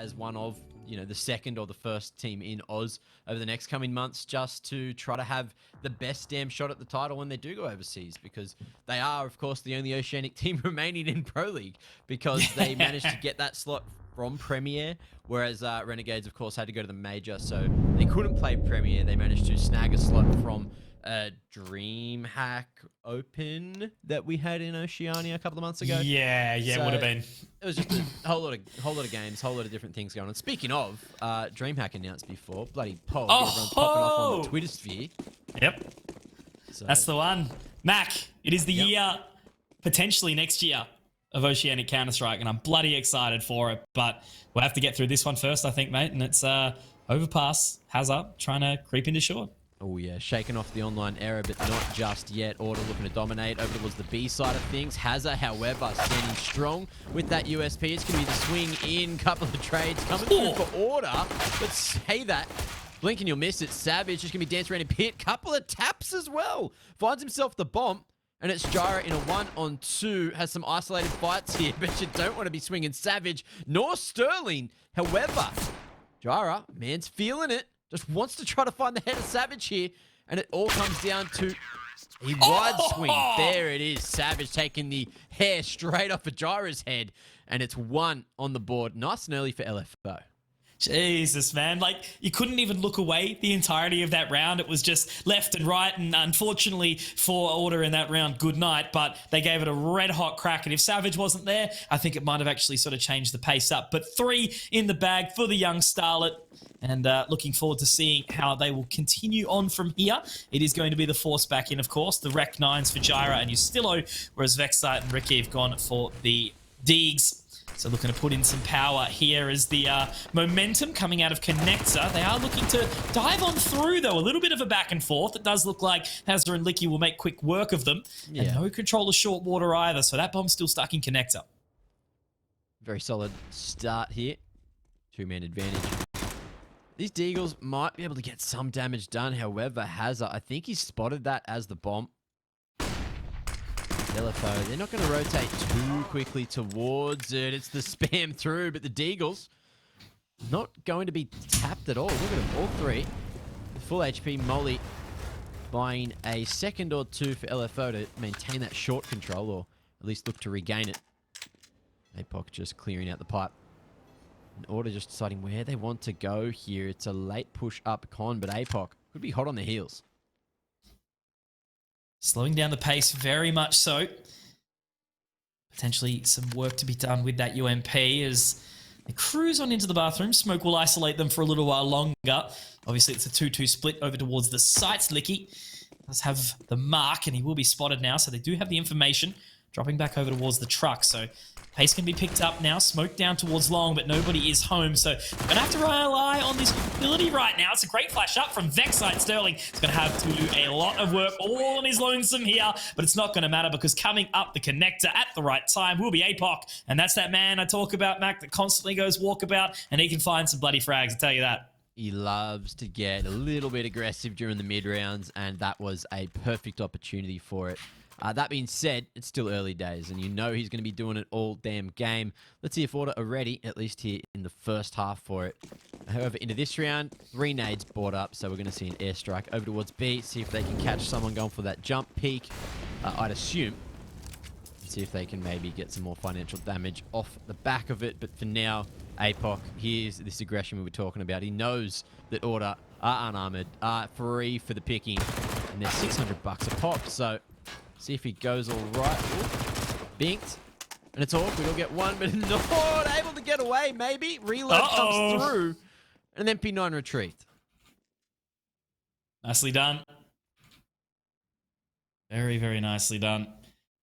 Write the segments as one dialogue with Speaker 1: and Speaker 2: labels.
Speaker 1: as one of, the second or the first team in Oz over the next coming months, just to try to have the best damn shot at the title when they do go overseas, because they are, of course, the only Oceanic team remaining in Pro League, because they managed to get that slot from Premier, whereas Renegades, of course, had to go to the Major, so they couldn't play Premier. They managed to snag a slot from DreamHack Open that we had in Oceania a couple of months ago.
Speaker 2: Yeah,
Speaker 1: So
Speaker 2: it would have been.
Speaker 1: It was just a whole lot of games, whole lot of different things going on. Speaking of, DreamHack announced before, bloody poll, everyone's popping off on the Twitter sphere.
Speaker 2: Yep,
Speaker 1: So,
Speaker 2: that's the one. Mac, it is the year, potentially next year, of Oceanic Counter-Strike, and I'm bloody excited for it, but we'll have to get through this one first, I think, mate, and it's Overpass, Hazard, trying to creep into short.
Speaker 1: Oh yeah, shaking off the online error, but not just yet. Order looking to dominate over towards the B side of things. Hazard, however, standing strong with that USP. It's going to be the swing in, couple of trades coming through for Order. But say that, blink and you'll miss it. Savage just going to be dancing around in pit. Couple of taps as well. Finds himself the bomb. And it's Jira in a 1-on-2. Has some isolated fights here, but you don't want to be swinging Savage nor Sterling. However, Jira, man's feeling it. Just wants to try to find the head of Savage here. And it all comes down to a wide swing. There it is. Savage taking the hair straight off of Jira's head. And it's 1 on the board. Nice and early for LFO.
Speaker 2: Jesus, man. Like, you couldn't even look away the entirety of that round. It was just left and right, and unfortunately for Order in that round, good night, but they gave it a red-hot crack, and if Savage wasn't there, I think it might have actually sort of changed the pace up. But 3 in the bag for the young starlet, and looking forward to seeing how they will continue on from here. It is going to be the force back in, of course, the Rec 9s for Jira and Ustillo, whereas Vexite and Ricky have gone for the Deegs. So looking to put in some power here as the momentum coming out of Connector. They are looking to dive on through, though. A little bit of a back and forth. It does look like Hazard and Licky will make quick work of them. Yeah. And no control of short water either, so that bomb's still stuck in Connector.
Speaker 1: Very solid start here. 2-man advantage. These Deagles might be able to get some damage done. However, Hazard, I think he spotted that as the bomb. LFO, they're not going to rotate too quickly towards it. It's the spam through, but the Deagles not going to be tapped at all. Look at them, all 3. Full HP Molly buying a second or 2 for LFO to maintain that short control, or at least look to regain it. APOC just clearing out the pipe. In Order just deciding where they want to go here. It's a late push up con, but APOC could be hot on the heels.
Speaker 2: Slowing down the pace very much so. Potentially some work to be done with that UMP as they cruise on into the bathroom. Smoke will isolate them for a little while longer. Obviously, it's a 2-2 split over towards the sites. Licky does have the mark, and he will be spotted now, so they do have the information. Dropping back over towards the truck, so pace can be picked up now. Smoke down towards long, but nobody is home, so they're going to have to rely on this ability right now. It's a great flash up from Vexite. Sterling is going to have to do a lot of work all on his lonesome here, but it's not going to matter because coming up the Connector at the right time will be APOC, and that's that man I talk about, Mac, that constantly goes walkabout, and he can find some bloody frags, I tell you that.
Speaker 1: He loves to get a little bit aggressive during the mid-rounds, and that was a perfect opportunity for it. That being said, it's still early days, and you know he's going to be doing it all damn game. Let's see if Order are ready, at least here in the first half for it. However, into this round, 3 nades brought up, so we're going to see an airstrike over towards B, see if they can catch someone going for that jump peak, I'd assume. See if they can maybe get some more financial damage off the back of it, but for now, APOC, here's this aggression we were talking about. He knows that Order are unarmored, are free for the picking, and they're $600 a pop, so... See if he goes all right. Ooh, binked. And it's awkward. He'll get 1, but not able to get away, maybe. Reload comes through. And then P9 retrieved.
Speaker 2: Nicely done. Very, very nicely done.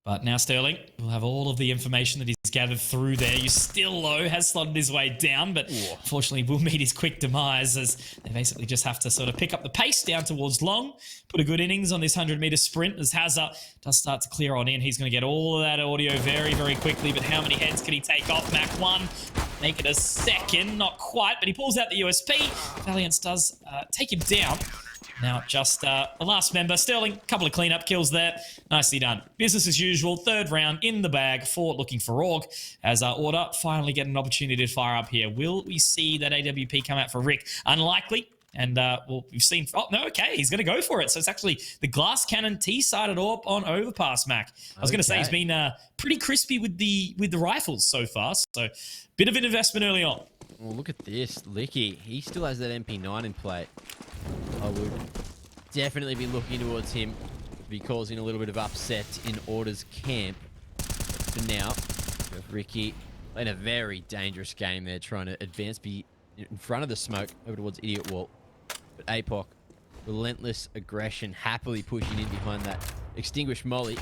Speaker 2: But now Sterling will have all of the information that he's gathered through there. Ustillo has slotted his way down, but unfortunately will meet his quick demise as they basically just have to sort of pick up the pace down towards long, put a good innings on this 100-meter sprint as Hazard does start to clear on in. He's going to get all of that audio very, very quickly, but how many heads can he take off? Mac 1, make it a second, not quite, but he pulls out the USP. Valiance does take him down. Now just the last member. Sterling, couple of cleanup kills there. Nicely done. Business as usual. Third round in the bag for Looking for Org. As our Order finally get an opportunity to fire up here. Will we see that AWP come out for Rick? Unlikely. And, well, we've seen... Oh, no, okay. He's going to go for it. So it's actually the glass cannon T-sided AWP on Overpass, Mac. I was going to say he's been pretty crispy with the rifles so far. So bit of an investment early on.
Speaker 1: Well, look at this. Licky, he still has that MP9 in play. I would definitely be looking towards him to be causing a little bit of upset in Order's camp. For now, Ricky playing a very dangerous game there, trying to advance, be in front of the smoke over towards Idiot Wall. But APOC, relentless aggression, happily pushing in behind that extinguished molly.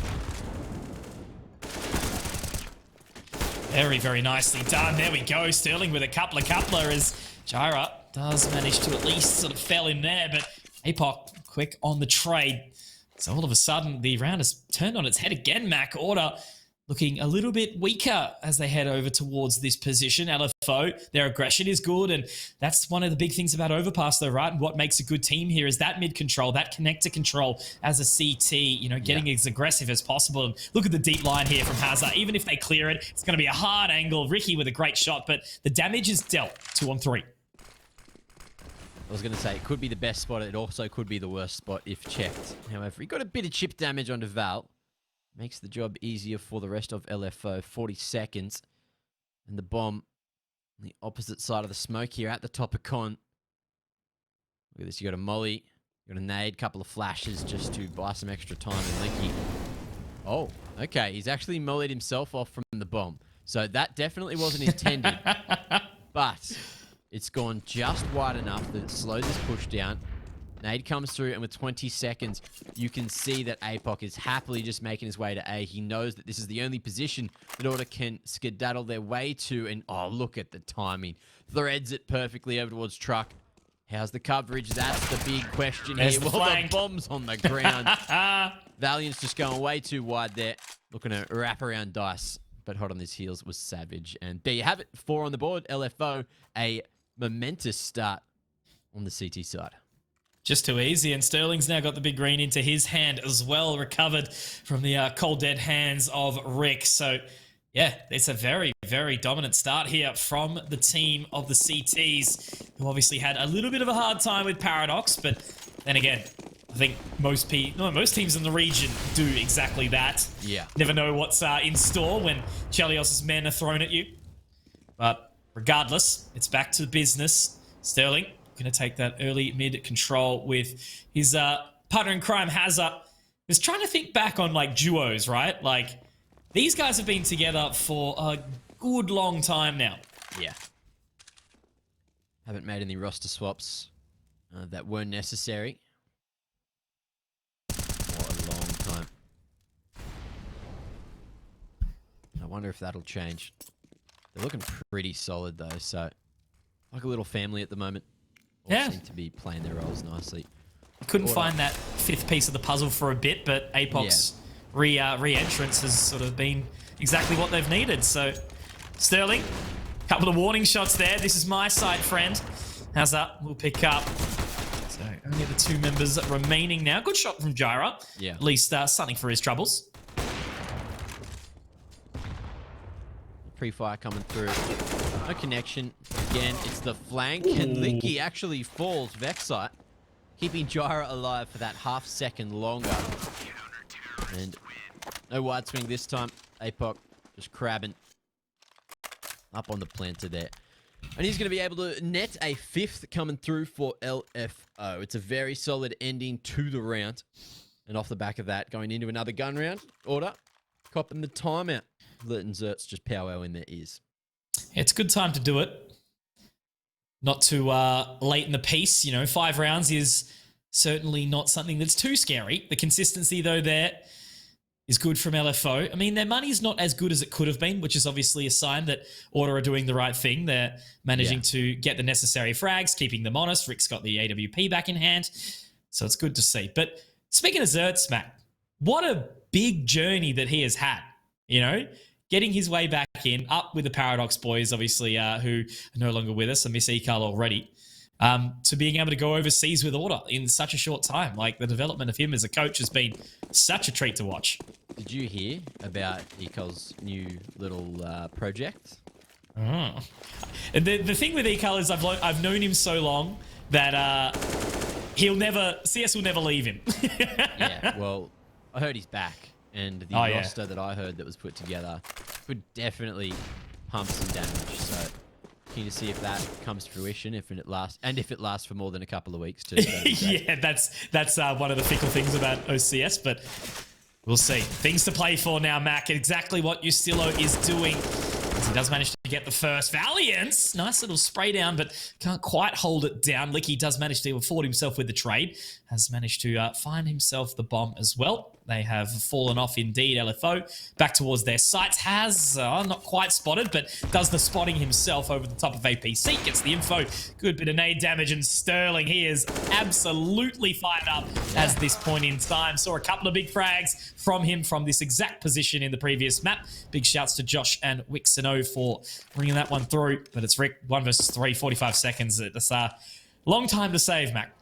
Speaker 2: Very, very nicely done. There we go. Sterling with a coupler as Jira does manage to at least sort of fell in there, but APOC quick on the trade. So all of a sudden, the round has turned on its head again, Mac. Order looking a little bit weaker as they head over towards this position. LFO, their aggression is good, and that's one of the big things about Overpass, though, right? And what makes a good team here is that mid control, that connector control as a CT, you know, getting as aggressive as possible. And look at the deep line here from Hazard. Even if they clear it, it's going to be a hard angle. Ricky with a great shot, but the damage is dealt 2-on-3.
Speaker 1: I was going to say, it could be the best spot. It also could be the worst spot if checked. However, he got a bit of chip damage onto Val. Makes the job easier for the rest of LFO. 40 seconds. And the bomb on the opposite side of the smoke here at the top of con. Look at this. You got a molly. You got a nade. Couple of flashes just to buy some extra time. And Licky. Oh, okay. He's actually mollied himself off from the bomb. So that definitely wasn't intended. But it's gone just wide enough that it slows this push down. Nade comes through, and with 20 seconds, you can see that APOC is happily just making his way to A. He knows that this is the only position that Order can skedaddle their way to, and oh, look at the timing. Threads it perfectly over towards Truck. How's the coverage? That's the big question here. Well, the bomb's on the ground. Valiant's just going way too wide there. Looking to wrap around dice, but hot on his heels was Savage. And there you have it. 4 on the board. LFO, a momentous start on the CT side.
Speaker 2: Just too easy, and Sterling's now got the big green into his hand as well, recovered from the cold dead hands of Rick. So, yeah, it's a very, very dominant start here from the team of the CTs, who obviously had a little bit of a hard time with Paradox, but then again, I think most teams in the region do exactly that.
Speaker 1: Yeah.
Speaker 2: Never know what's in store when Chelios' men are thrown at you. But regardless, it's back to business. Sterling going to take that early mid control with his partner in crime, Hazard. Was trying to think back on like duos, right? Like these guys have been together for a good long time now.
Speaker 1: Yeah. Haven't made any roster swaps that were necessary for a long time. I wonder if that'll change. They're looking pretty solid though, so like a little family at the moment. All seem to be playing their roles nicely.
Speaker 2: Couldn't find that fifth piece of the puzzle for a bit, but APOC's re-entrance has sort of been exactly what they've needed. So, Sterling, couple of warning shots there. This is my side, friend. How's that? We'll pick up. So, only the 2 members remaining now. Good shot from Jira.
Speaker 1: Yeah.
Speaker 2: At least something for his troubles.
Speaker 1: Pre-fire coming through. No connection. Again, it's the flank. And Licky actually falls. Vexite keeping Jira alive for that half second longer. And no wide swing this time. APOC just crabbing up on the planter there. And he's going to be able to net a 5th coming through for LFO. It's a very solid ending to the round. And off the back of that, going into another gun round. Order. Copping the timeout. Letting Zerts just powwow in their ears.
Speaker 2: It's a good time to do it. Not too late in the piece. You know, 5 rounds is certainly not something that's too scary. The consistency, though, there is good from LFO. I mean, their money's not as good as it could have been, which is obviously a sign that Order are doing the right thing. They're managing to get the necessary frags, keeping them honest. Rick's got the AWP back in hand. So it's good to see. But speaking of Zerts, Matt, what a big journey that he has had, you know? Getting his way back in, up with the Paradox boys, obviously, who are no longer with us. I miss Ekal already. to being able to go overseas with Order in such a short time. Like, the development of him as a coach has been such a treat to watch.
Speaker 1: Did you hear about Ecol's new little project?
Speaker 2: Oh. The thing with Ecal is I've known him so long that CS will never leave him.
Speaker 1: Yeah, well, I heard he's back, and the roster that I heard that was put together could definitely pump some damage. So keen to see if that comes to fruition, if it lasts for more than a couple of weeks too.
Speaker 2: Yeah, that's one of the fickle things about OCS, but we'll see. Things to play for now, Mac. Exactly what Ustillo is doing. He does manage to get the first. Valiance, nice little spray down, but can't quite hold it down. Licky does manage to afford himself with the trade. Has managed to find himself the bomb as well. They have fallen off indeed, LFO. Back towards their sights. Has, not quite spotted, but does the spotting himself over the top of APC. Gets the info. Good bit of nade damage. And Sterling, he is absolutely fired up at this point in time. Saw a couple of big frags from him from this exact position in the previous map. Big shouts to Josh and Wixano for bringing that one through. But it's Rick, 1 versus 3, 45 seconds. It's a long time to save, Mac.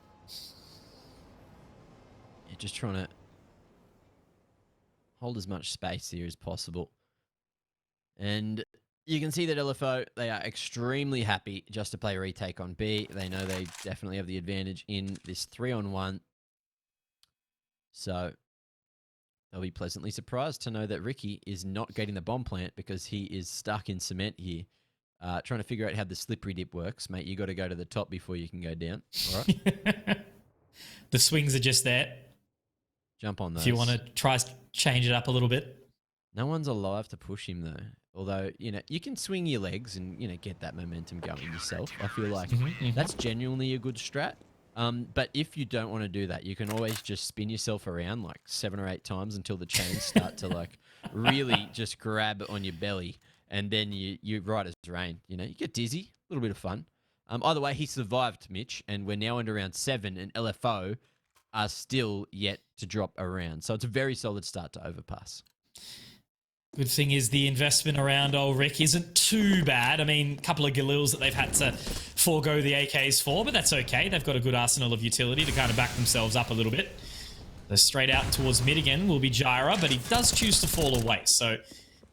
Speaker 1: You're just trying to hold as much space here as possible. And you can see that LFO, they are extremely happy just to play retake on B. They know they definitely have the advantage in this 3-on-1. So they'll be pleasantly surprised to know that Ricky is not getting the bomb plant because he is stuck in cement here. Trying to figure out how the slippery dip works. Mate, you got to go to the top before you can go down. All right?
Speaker 2: The swings are just there.
Speaker 1: Jump on those.
Speaker 2: If you want to try change it up a little bit.
Speaker 1: No one's alive to push him, though. Although, you can swing your legs and, get that momentum going yourself. I feel like that's genuinely a good strat. But if you don't want to do that, you can always just spin yourself around like 7 or 8 times until the chains start to like really just grab on your belly. And then you right as rain. You get dizzy. A little bit of fun. Either way, he survived, Mitch. And we're now into round 7 and LFO are still yet to drop a round. So it's a very solid start to Overpass.
Speaker 2: Good thing is the investment around old Rick isn't too bad. I mean, a couple of Galils that they've had to forego the AKs for, but that's okay. They've got a good arsenal of utility to kind of back themselves up a little bit. The straight out towards mid again will be Jyra, but he does choose to fall away. So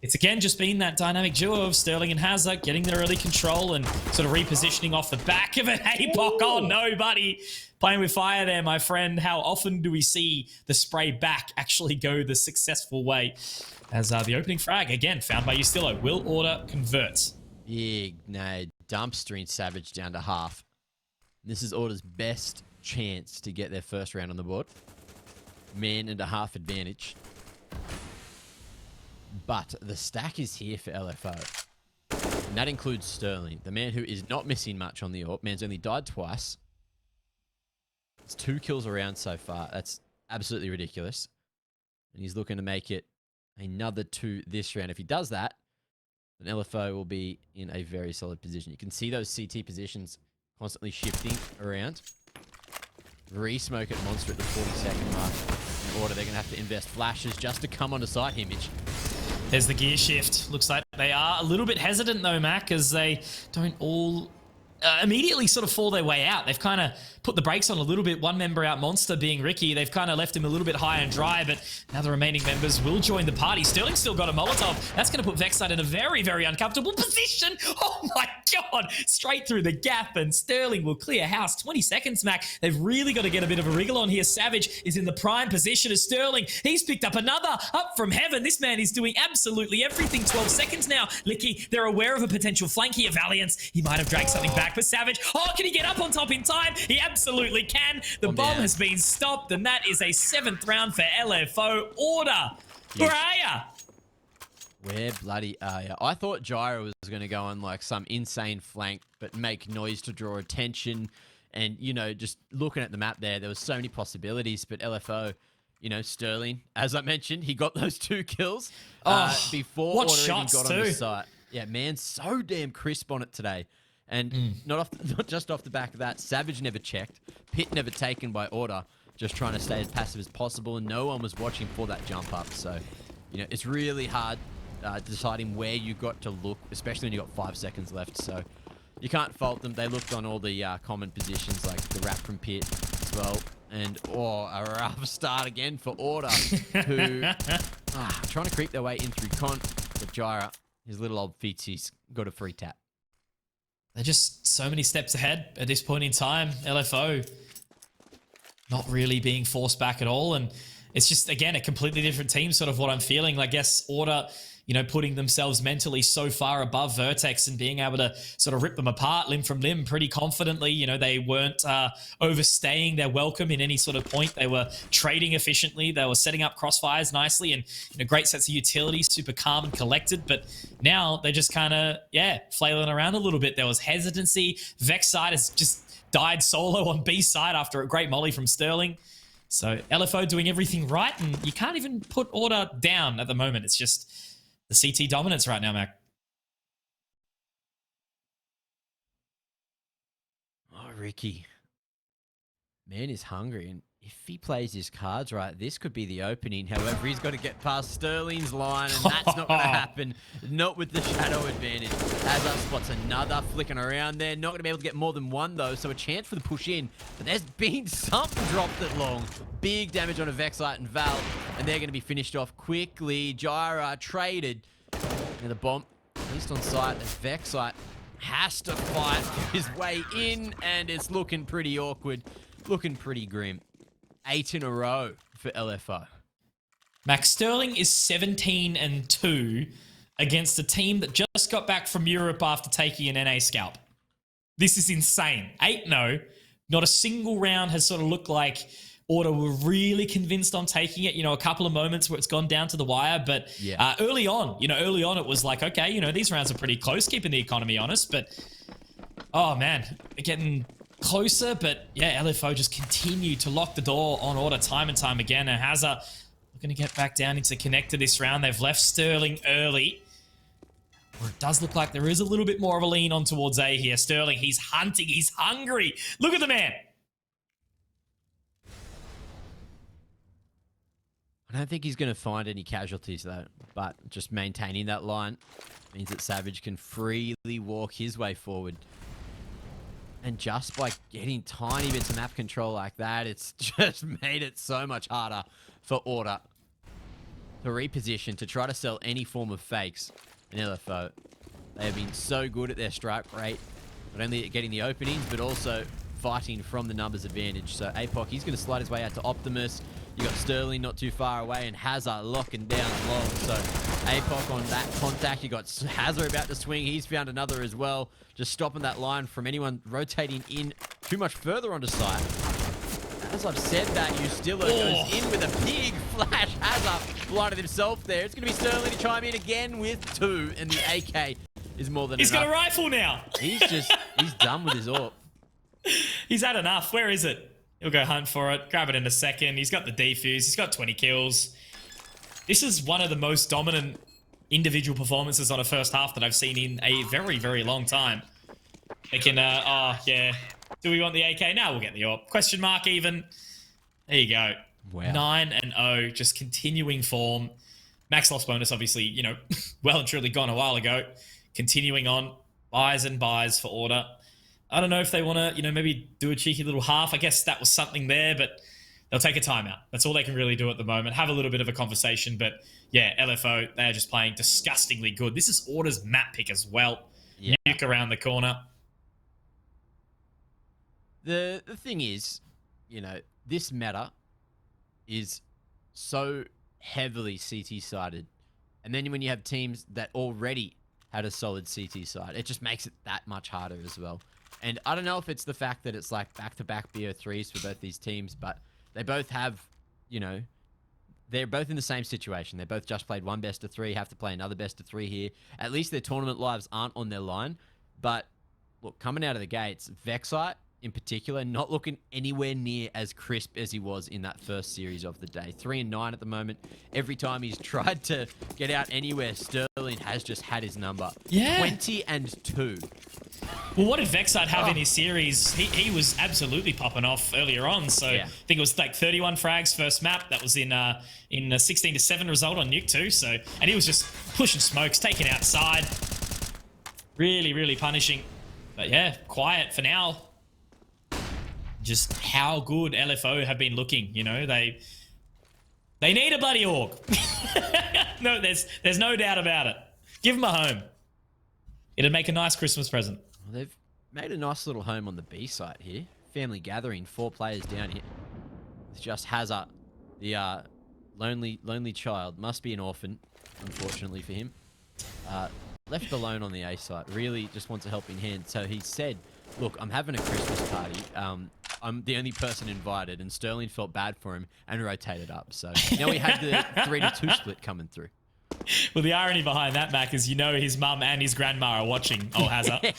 Speaker 2: it's again just been that dynamic duo of Sterling and Hazard getting their early control and sort of repositioning off the back of it. Hey, Pock, oh no, buddy. Playing with fire there, my friend. How often do we see the spray back actually go the successful way? As the opening frag, again, found by Ustillo. Will Order convert?
Speaker 1: Big nade. Dumpstering Savage down to half. This is Order's best chance to get their first round on the board. Man and a half advantage. But the stack is here for LFO. And that includes Sterling, the man who is not missing much on the AWP. Man's only died twice. It's 2 kills around so far. That's absolutely ridiculous. And he's looking to make it another 2 this round. If he does that, then LFO will be in a very solid position. You can see those CT positions constantly shifting around. Re-smoke at Monster at the 40-second mark. In Order, they're going to have to invest flashes just to come onto site image.
Speaker 2: There's the gear shift. Looks like they are a little bit hesitant though, Mac, as they don't all immediately sort of fall their way out. They've kind of put the brakes on a little bit. One member out, Monster being Ricky. They've kind of left him a little bit high and dry, but now the remaining members will join the party. Sterling's still got a Molotov. That's going to put Vexite in a very, very uncomfortable position. Oh my God. Straight through the gap, and Sterling will clear house. 20 seconds, Mac. They've really got to get a bit of a wriggle on here. Savage is in the prime position as Sterling. He's picked up another up from heaven. This man is doing absolutely everything. 12 seconds now. Licky, they're aware of a potential flank here. Valiance, he might have dragged something back, but Savage, oh, can he get up on top in time? He absolutely can. The bomb has been stopped, and that is a 7th round for LFO. Order. Where are ya?
Speaker 1: Where bloody are ya? I thought Jyra was going to go on like some insane flank, but make noise to draw attention. And, just looking at the map there was so many possibilities. But LFO, Sterling, as I mentioned, he got those 2 kills before
Speaker 2: what
Speaker 1: Order even
Speaker 2: shots
Speaker 1: got
Speaker 2: too.
Speaker 1: on the site. Yeah, man, so damn crisp on it today. And not just off the back of that, Savage never checked. Pit never taken by Order, just trying to stay as passive as possible. And no one was watching for that jump up. So, it's really hard deciding where you got to look, especially when you got 5 seconds left. So, you can't fault them. They looked on all the common positions like the wrap from pit as well. And, a rough start again for Order, who trying to creep their way in through Con. But Gyra, his little old feetsies, got a free tap.
Speaker 2: They're just so many steps ahead at this point in time. LFO not really being forced back at all. And it's just, again, a completely different team, sort of what I'm feeling. I guess Order, putting themselves mentally so far above Vertex and being able to sort of rip them apart limb from limb pretty confidently. They weren't overstaying their welcome in any sort of point. They were trading efficiently. They were setting up crossfires nicely and great sets of utility, super calm and collected. But now they're just kind of, flailing around a little bit. There was hesitancy. Vex side has just died solo on B side after a great molly from Sterling. So LFO doing everything right, and you can't even put Order down at the moment. It's just the CT dominance right now, Mac.
Speaker 1: Oh, Ricky. Man is hungry, and if he plays his cards right, this could be the opening. However, he's got to get past Sterling's line, and that's not going to happen. Not with the shadow advantage. Hazard spots another flicking around there. Not going to be able to get more than one, though, so a chance for the push in. But there's been something dropped at long. Big damage on a Vexite and Val, and they're going to be finished off quickly. Gyra traded. And the bomb, at least on site, as Vexite has to fight his way in, and it's looking pretty awkward. Looking pretty grim. 8 in a row for LFO.
Speaker 2: Max Sterling is 17-2 against a team that just got back from Europe after taking an NA scalp. This is insane. 8-0. Not a single round has sort of looked like Order were really convinced on taking it. A couple of moments where it's gone down to the wire, but early on it was like, okay, these rounds are pretty close, keeping the economy honest. But oh man, they're getting closer. But yeah, LFO just continue to lock the door on Order time and time again. And Hazard looking to get back down into connector this round. They've left Sterling early. Or it does look like there is a little bit more of a lean on towards A here. Sterling, he's hunting, he's hungry. Look at the man.
Speaker 1: I don't think he's going to find any casualties, though, but just maintaining that line means that Savage can freely walk his way forward. And just by getting tiny bits of map control like that, it's just made it so much harder for Order to reposition, to try to sell any form of fakes in LFO. They have been so good at their strike rate, not only at getting the openings, but also fighting from the numbers advantage. So APOC, he's going to slide his way out to Optimus. You got Sterling not too far away, and Hazard locking down long. So APOC on that contact. You got Hazard about to swing. He's found another as well. Just stopping that line from anyone rotating in too much further onto site. As I've said that, Ustilla goes in with a big flash. Hazard blinded himself there. It's going to be Sterling to chime in again with 2, and the AK is more than enough.
Speaker 2: He's got a rifle now.
Speaker 1: He's done with his AWP.
Speaker 2: He's had enough. Where is it? He'll go hunt for it, grab it in a second. He's got the defuse. He's got 20 kills. This is one of the most dominant individual performances on a first half that I've seen in a very, very long time. They can, do we want the AK? Now we'll get the AWP. Question mark even. There you go.
Speaker 1: Wow.
Speaker 2: 9-0, just continuing form. Max loss bonus, obviously, well and truly gone a while ago. Continuing on. Buys and buys for Order. I don't know if they want to, maybe do a cheeky little half. I guess that was something there, but they'll take a timeout. That's all they can really do at the moment. Have a little bit of a conversation, but yeah, LFO, they're just playing disgustingly good. This is Order's map pick as well. Yeah. Nuke around the corner.
Speaker 1: The thing is, this meta is so heavily CT-sided. And then when you have teams that already had a solid CT side, it just makes it that much harder as well. And I don't know if it's the fact that it's like back-to-back BO3s for both these teams, but they both have, they're both in the same situation. They both just played one best of 3, have to play another best of 3 here. At least their tournament lives aren't on their line. But look, coming out of the gates, Vexite in particular, not looking anywhere near as crisp as he was in that first series of the day. 3-9 at the moment. Every time he's tried to get out anywhere, Sterling has just had his number.
Speaker 2: Yeah.
Speaker 1: 20-2.
Speaker 2: Well, what did Vexite have in his series? He was absolutely popping off earlier on. So yeah. I think it was like 31 frags first map. That was in a 16-7 result on Nuke 2. So, and he was just pushing smokes, taking outside. Really, really punishing. But yeah, quiet for now. Just how good LFO have been looking. You know, they need a bloody org. No, there's no doubt about it. Give them a home. It'd make a nice Christmas present.
Speaker 1: Well, they've made a nice little home on the B site here. Family gathering, 4 players down here. It's just Hazard, the lonely child. Must be an orphan, unfortunately for him. Left alone on the A site. Really just wants a helping hand. So he said, look, I'm having a Christmas party. I'm the only person invited, and Sterling felt bad for him and rotated up. So now we had the 3-2 split coming through.
Speaker 2: Well, the irony behind that, Mac, is his mum and his grandma are watching. Oh, Hazard.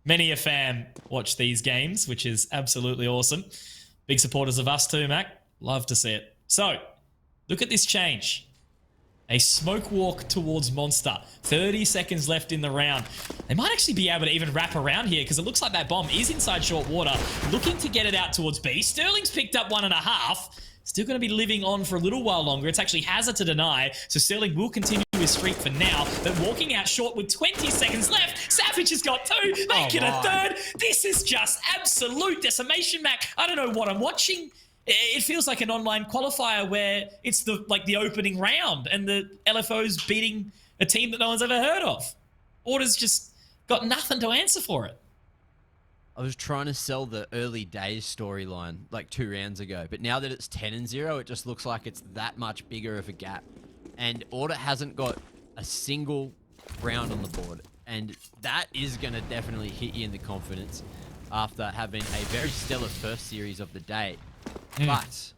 Speaker 2: Many a fan watch these games, which is absolutely awesome. Big supporters of us too, Mac. Love to see it. So, look at this change. A smoke walk towards Monster. 30 seconds left in the round. They might actually be able to even wrap around here because it looks like that bomb is inside short water. Looking to get it out towards B. Sterling's picked up 1.5. Still going to be living on for a little while longer. It's actually Hazard to deny, so Sterling will continue his streak for now, but walking out short with 20 seconds left. Savage has got 2, make it a third. This is just absolute decimation, Mac. I don't know what I'm watching. It feels like an online qualifier where it's the opening round and the LFO's beating a team that no one's ever heard of. Order's just got nothing to answer for it.
Speaker 1: I was trying to sell the early days storyline like 2 rounds ago, but now that it's 10-0, it just looks like it's that much bigger of a gap. And Order hasn't got a single round on the board, and that is going to definitely hit you in the confidence after having a very stellar first series of the day. But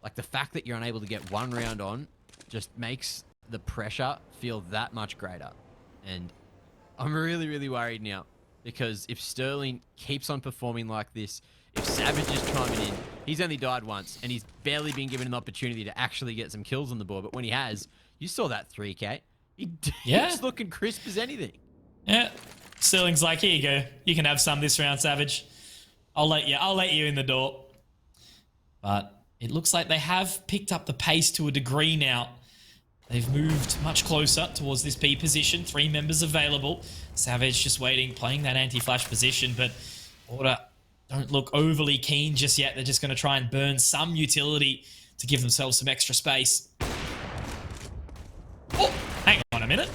Speaker 1: like the fact that you're unable to get 1 round on just makes the pressure feel that much greater. And I'm really, really worried now. Because if Sterling keeps on performing like this, if Savage is chiming in, he's only died once, and he's barely been given an opportunity to actually get some kills on the board. But when he has, you saw that 3K. He's looking crisp as anything.
Speaker 2: Yeah. Sterling's like, here you go. You can have some this round, Savage. I'll let you in the door. But it looks like they have picked up the pace to a degree now. They've moved much closer towards this B position. 3 members available. Savage just waiting, playing that anti-flash position, but Order don't look overly keen just yet. They're just going to try and burn some utility to give themselves some extra space. Oh, hang on a minute.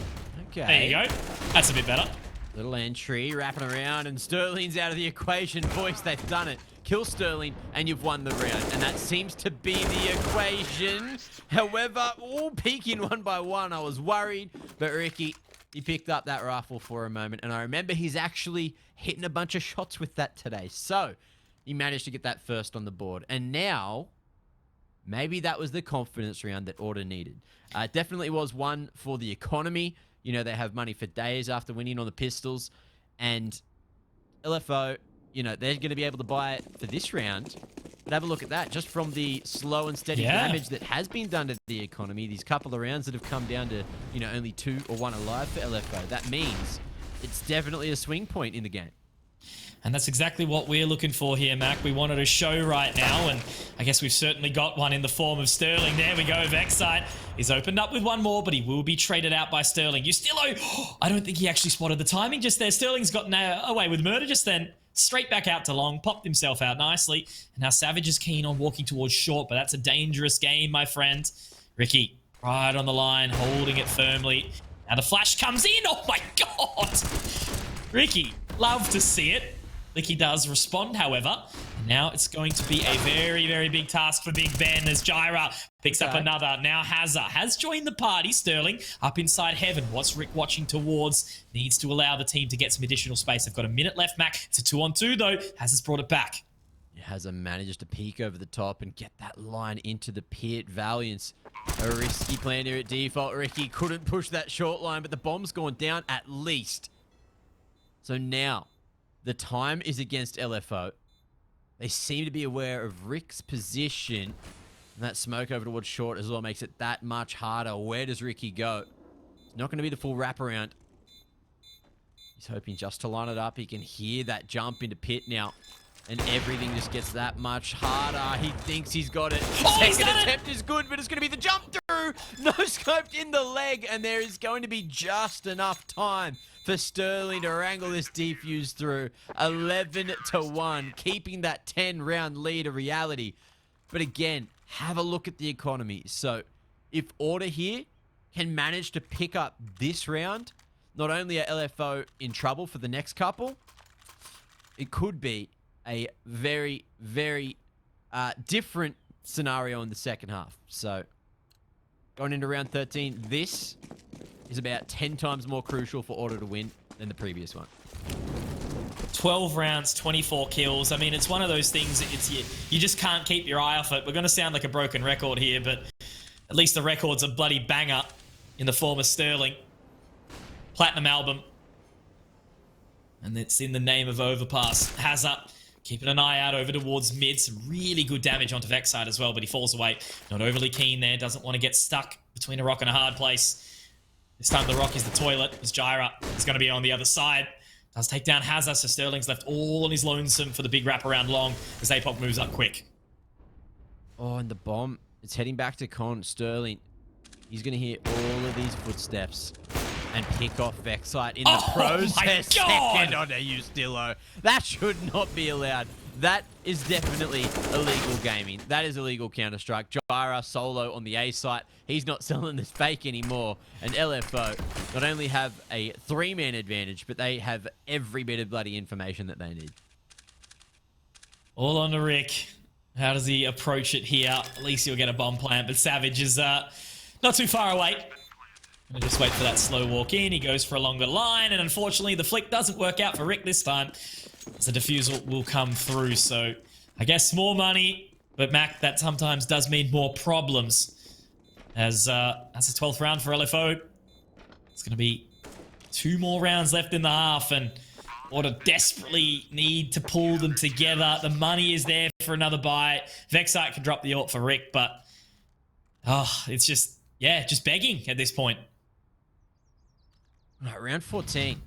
Speaker 1: Okay.
Speaker 2: There you go. That's a bit better.
Speaker 1: Little entry, wrapping around, and Sterling's out of the equation. Boys, they've done it. Kill Sterling, and you've won the round. And that seems to be the equation. However, all peeking 1 by 1. I was worried, but Ricky, he picked up that rifle for a moment. And I remember he's actually hitting a bunch of shots with that today. So he managed to get that first on the board. And now, maybe that was the confidence round that Order needed. It definitely was one for the economy. You know, they have money for days after winning on the pistols. And LFO, you know, they're going to be able to buy it for this round. But have a look at that. Just from the slow and steady damage that has been done to the economy, these couple of rounds that have come down to, you know, only 2 or 1 alive for LFO. That means it's definitely a swing point in the game.
Speaker 2: And that's exactly what we're looking for here, Mac. We wanted a show right now, and I guess we've certainly got one in the form of Sterling. There we go. Vexite is opened up with 1 more, but he will be traded out by Sterling. Ustillo, I don't think he actually spotted the timing just there. Sterling's gotten away with murder just then. Straight back out to long, popped himself out nicely. And now Savage is keen on walking towards short, but that's a dangerous game, my friend. Ricky, right on the line, holding it firmly. Now the flash comes in. Oh my God. Ricky, love to see it. Licky does respond, however. And now it's going to be a very, very big task for Big Ben as Jyra picks up another. Now Hazard has joined the party. Sterling up inside heaven. What's Rick watching towards? Needs to allow the team to get some additional space. They've got a minute left, Mac. It's a 2-on-2 though. Hazard's brought it back.
Speaker 1: Hazard managed to peek over the top and get that line into the pit. Valiance, a risky plan here at default. Ricky couldn't push that short line, but the bomb's gone down at least. So now the time is against LFO. They seem to be aware of Rick's position. And that smoke over towards short as well makes it that much harder. Where does Ricky go? It's not going to be the full wraparound. He's hoping just to line it up. He can hear that jump into pit now. And everything just gets that much harder. He thinks he's got it.
Speaker 2: Oh,
Speaker 1: Second attempt is good, but it's going to be the jump through. through. No scoped in the leg, and there is going to be just enough time for Sterling to wrangle this defuse through. 11-1, keeping that 10-round lead a reality. But again, have a look at the economy. So if Order here can manage to pick up this round, not only are LFO in trouble for the next couple, it could be a very, very different scenario in the second half. So going into round 13, this is about 10 times more crucial for Order to win than the previous one.
Speaker 2: 12 rounds, 24 kills. I mean, it's one of those things, you just can't keep your eye off it. We're going to sound like a broken record here, but at least the record's a bloody banger in the form of Sterling. Platinum album. And it's in the name of Overpass. Hazard keeping an eye out over towards mid. Some really good damage onto Vexite as well, but he falls away. Not overly keen there. Doesn't want to get stuck between a rock and a hard place. This time the rock is the toilet. As Gyra is going to be on the other side. Does take down Hazard, so Sterling's left all on his lonesome for the big wraparound long as Apoc moves up quick.
Speaker 1: Oh, and the bomb. It's heading back to Con. Sterling. He's going to hear all of these footsteps and pick off Vexite in the process. Second on a Ustillo. That should not be allowed. That is definitely illegal gaming. That is illegal Counter-Strike. Gyra solo on the A site. He's not selling this fake anymore. And LFO not only have a 3-man advantage, but they have every bit of bloody information that they need.
Speaker 2: All on to Rick. How does he approach it here? At least he'll get a bomb plant, but Savage is not too far away. We'll just wait for that slow walk in. He goes for a longer line, and unfortunately the flick doesn't work out for Rick this time. The defusal will come through, so I guess more money, but Mac, that sometimes does mean more problems. As that's the 12th round for LFO. It's going to be 2 more rounds left in the half, and Order desperately need to pull them together. The money is there for another buy. Vexite can drop the ult for Rick, but it's just, yeah, just begging at this point.
Speaker 1: All right, round 14.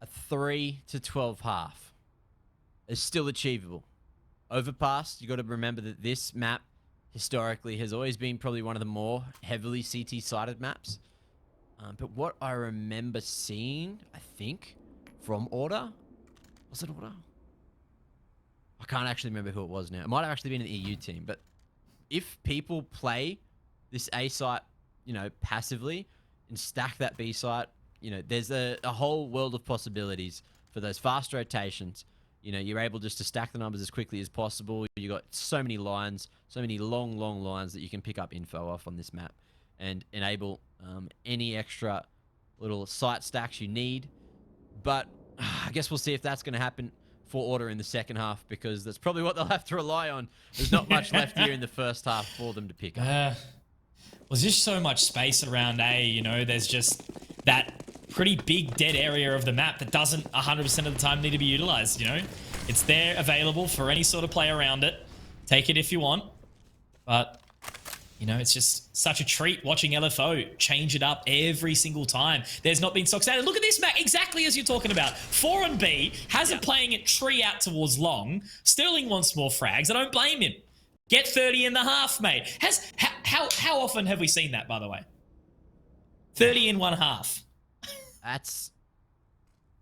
Speaker 1: A 3-12 half is still achievable. Overpass, you got to remember that this map historically has always been probably one of the more heavily CT-sided maps. But what I remember seeing, I think, from Order, was it Order? I can't actually remember who it was now. It might have actually been an EU team, but if people play this A site, you know, passively and stack that B site, you know, there's a whole world of possibilities for those fast rotations. You know, you're able just to stack the numbers as quickly as possible. You got so many lines, so many long lines that you can pick up info off on this map and enable any extra little site stacks you need. But I guess we'll see if that's going to happen for Order in the second half, because that's probably what they'll have to rely on. There's not much left here in the first half for them to pick up.
Speaker 2: Well, there's just so much space around A, you know, there's just that pretty big dead area of the map that doesn't 100% of the time need to be utilized, you know? It's there available for any sort of play around it. Take it if you want. But, you know, it's just such a treat watching LFO change it up every single time. There's not been stock standard. Look at this, Mac, exactly as you're talking about. 4 and B, Hazard playing it tree out towards long. Sterling wants more frags. I don't blame him. Get 30 in the half, mate. How often have we seen that, by the way? 30 in one half.
Speaker 1: That's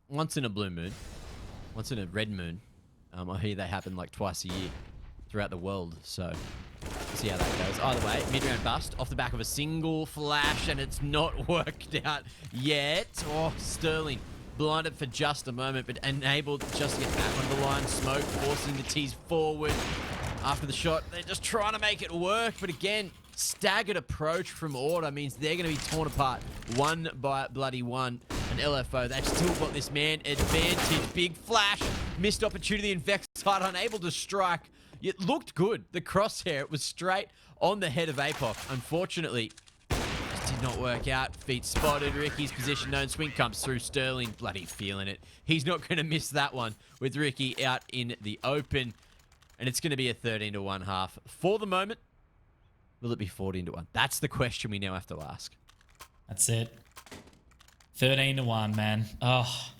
Speaker 1: once in a blue moon, once in a red moon. I hear they happen like twice a year throughout the world, so we'll see how that goes. Either way, mid-round bust off the back of a single flash, and it's not worked out yet. Oh, Sterling blinded for just a moment, but enabled just to get back on the line. Smoke forcing the T's forward after the shot. They're just trying to make it work, but again, staggered approach from Order means they're going to be torn apart 1 by bloody 1. And LFO, they've still got this man advantage. Big flash, missed opportunity, and Vexite unable to strike. It looked good. The crosshair, it was straight on the head of Apoc. Unfortunately, it did not work out. Feet spotted. Ricky's position known. Swing comes through. Sterling bloody feeling it. He's not going to miss that one with Ricky out in the open. And it's going to be a 13-1 half. For the moment, will it be 14-1? That's the question we now have to ask.
Speaker 2: That's it. 13-1, man. Oh,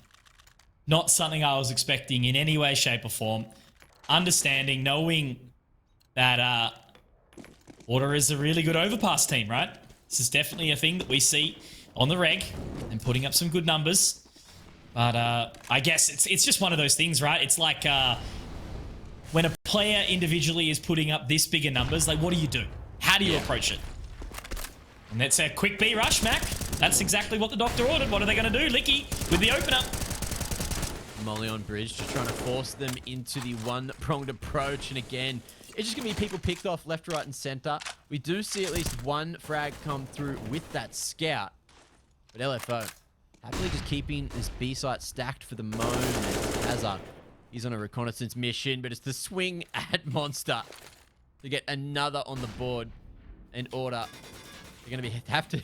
Speaker 2: not something I was expecting in any way, shape, or form. Understanding, knowing that Order is a really good overpass team, right? This is definitely a thing that we see on the reg and putting up some good numbers. But I guess it's just one of those things, right? It's like when a player individually is putting up this bigger numbers, like what do? How do you approach it? And that's a quick B rush, Mac. That's exactly what the doctor ordered. What are they going to do? Licky with the opener.
Speaker 1: Molly on bridge, just trying to force them into the one-pronged approach. And again, it's just going to be people picked off left, right, and center. We do see at least one frag come through with that scout. But LFO, happily just keeping this B site stacked for the moment. Hazard, he's on a reconnaissance mission, but it's the swing at Monster to get another on the board. And Order, they're going to have to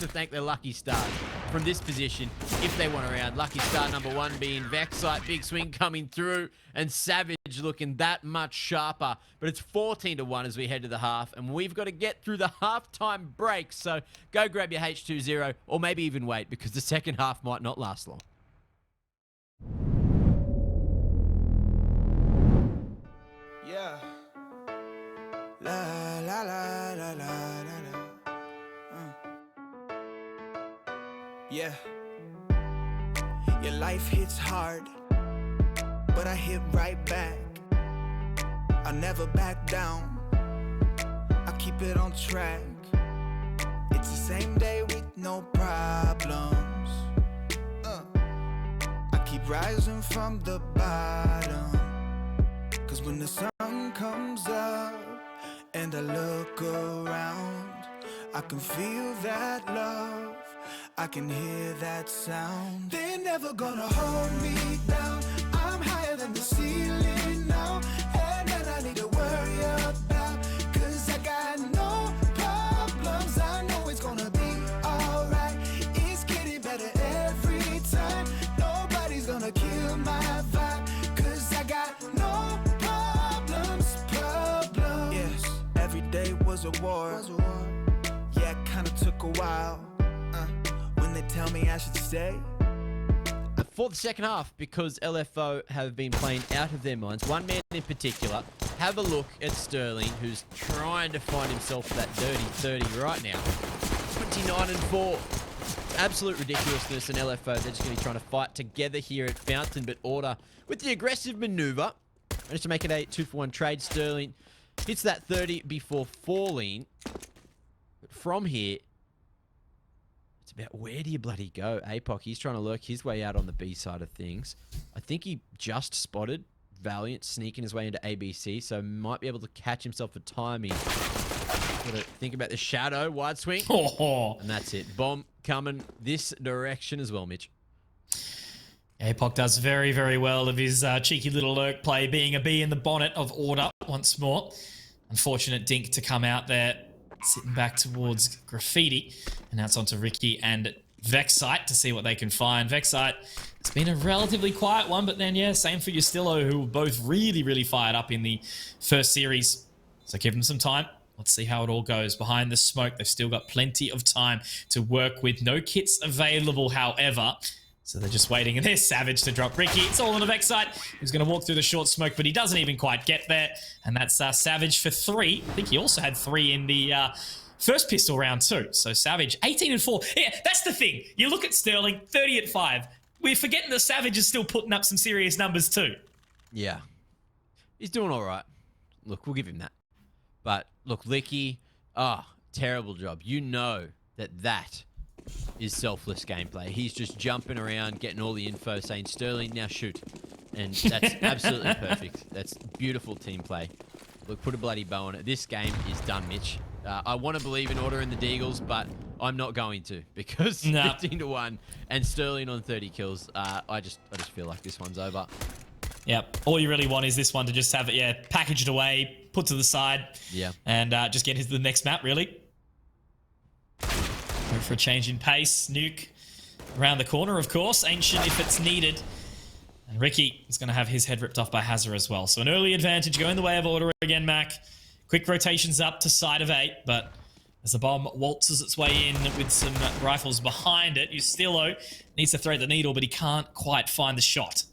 Speaker 1: thank their lucky stars from this position if they want around. Lucky star number one being Vexite. Big swing coming through, and Savage looking that much sharper. But it's 14-1 as we head to the half, and we've got to get through the halftime break. So go grab your H20, or maybe even wait, because the second half might not last long.
Speaker 3: Yeah. La la la la la la. Yeah. Your life hits hard, but I hit right back. I never back down, I keep it on track. It's the same day with no problems. I keep rising from the bottom, cause when the sun comes up and I look around, I can feel that love, I can hear that sound. They're never gonna hold me down, I'm higher than the ceiling now. And then I need to worry about, cause I got no problems. I know it's gonna be alright, it's getting better every time. Nobody's gonna kill my vibe, cause I got no problems. Yes, every day was a war. Yeah, it kinda took a while. When they tell me I should stay.
Speaker 1: For the second half, because LFO have been playing out of their minds, one man in particular, have a look at Sterling, who's trying to find himself that dirty 30 right now. 29-4. Absolute ridiculousness, and LFO, they're just going to be trying to fight together here at Fountain, but Order, with the aggressive maneuver, managed to make it a 2-for-1 trade. Sterling hits that 30 before falling. But from here, it's about where do you bloody go? APOC, he's trying to lurk his way out on the B side of things. I think he just spotted Valiant sneaking his way into ABC, so might be able to catch himself for timing. Got to think about the shadow, wide swing, and that's it. Bomb coming this direction as well, Mitch.
Speaker 2: APOC does very, very well of his cheeky little lurk play, being a bee in the bonnet of Order once more. Unfortunate Dink to come out there, sitting back towards Graffiti. And now it's on to Ricky and Vexite to see what they can find. Vexite, it's been a relatively quiet one, but then, yeah, same for Justillo, who were both really, really fired up in the first series. So give them some time. Let's see how it all goes. Behind the smoke, they've still got plenty of time to work with. No kits available, however. So they're just waiting, and there's Savage to drop Ricky. It's all on the Vexite. He's going to walk through the short smoke, but he doesn't even quite get there. And that's Savage for 3. I think he also had 3 in the first pistol round too. So Savage, 18-4. Yeah, that's the thing. You look at Sterling, 30-5. We're forgetting that Savage is still putting up some serious numbers too.
Speaker 1: Yeah. He's doing all right. Look, we'll give him that. But look, Licky, terrible job. You know that is selfless gameplay. He's just jumping around, getting all the info, saying, Sterling, now shoot. And that's absolutely perfect. That's beautiful team play. Look, put a bloody bow on it. This game is done, Mitch. I want to believe in Order in the Deagles, but I'm not going to, because 15-1 and Sterling on 30 kills. I just feel like this one's over.
Speaker 2: Yep. All you really want is this one to just have it, packaged away, put to the side.
Speaker 1: Yeah. And
Speaker 2: just get into the next map, really. Go for a change in pace. Nuke around the corner, of course. Ancient if it's needed. And Ricky is going to have his head ripped off by Hazard as well. So an early advantage going the way of Order again, Mac. Quick rotations up to side of 8, but as the bomb waltzes its way in with some rifles behind it, Justillo needs to thread the needle, but he can't quite find the shot.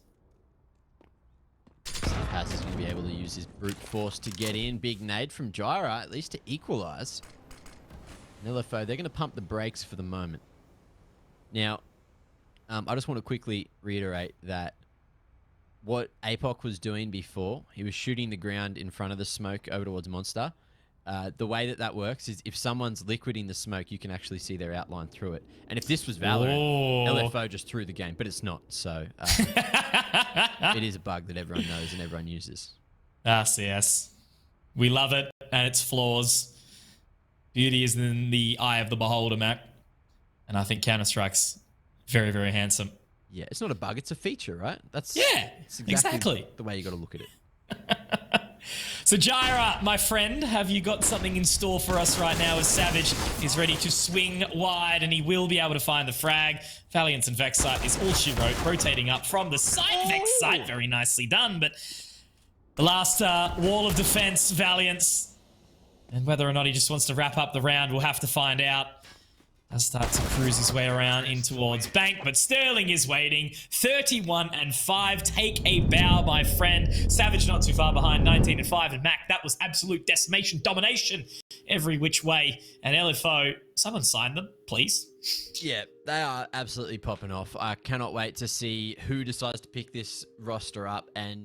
Speaker 1: Overpass is going to be able to use his brute force to get in. Big nade from Gyra, at least to equalize. LFO, they're going to pump the brakes for the moment. Now, I just want to quickly reiterate that what APOC was doing before, he was shooting the ground in front of the smoke over towards Monster. The way that works is if someone's liquiding the smoke, you can actually see their outline through it. And if this was Valorant, LFO just threw the game, but it's not. So it is a bug that everyone knows and everyone uses.
Speaker 2: Yes. We love it and its flaws. Beauty is in the eye of the beholder, Mac. And I think Counter-Strike's very, very handsome.
Speaker 1: Yeah, it's not a bug, it's a feature, right? That's
Speaker 2: exactly
Speaker 1: the way you got to look at it.
Speaker 2: So Gyra, my friend, have you got something in store for us right now as Savage is ready to swing wide and he will be able to find the frag? Valiance and Vexite is all she wrote, rotating up from the side. Vexite, very nicely done, but the last wall of defense, Valiance, and whether or not he just wants to wrap up the round, we'll have to find out. I'll start to cruise his way around in towards Bank, but Sterling is waiting. 31-5. Take a bow, my friend. Savage not too far behind, 19-5. And Mac, that was absolute decimation, domination every which way. And LFO, someone sign them, please.
Speaker 1: Yeah, they are absolutely popping off. I cannot wait to see who decides to pick this roster up and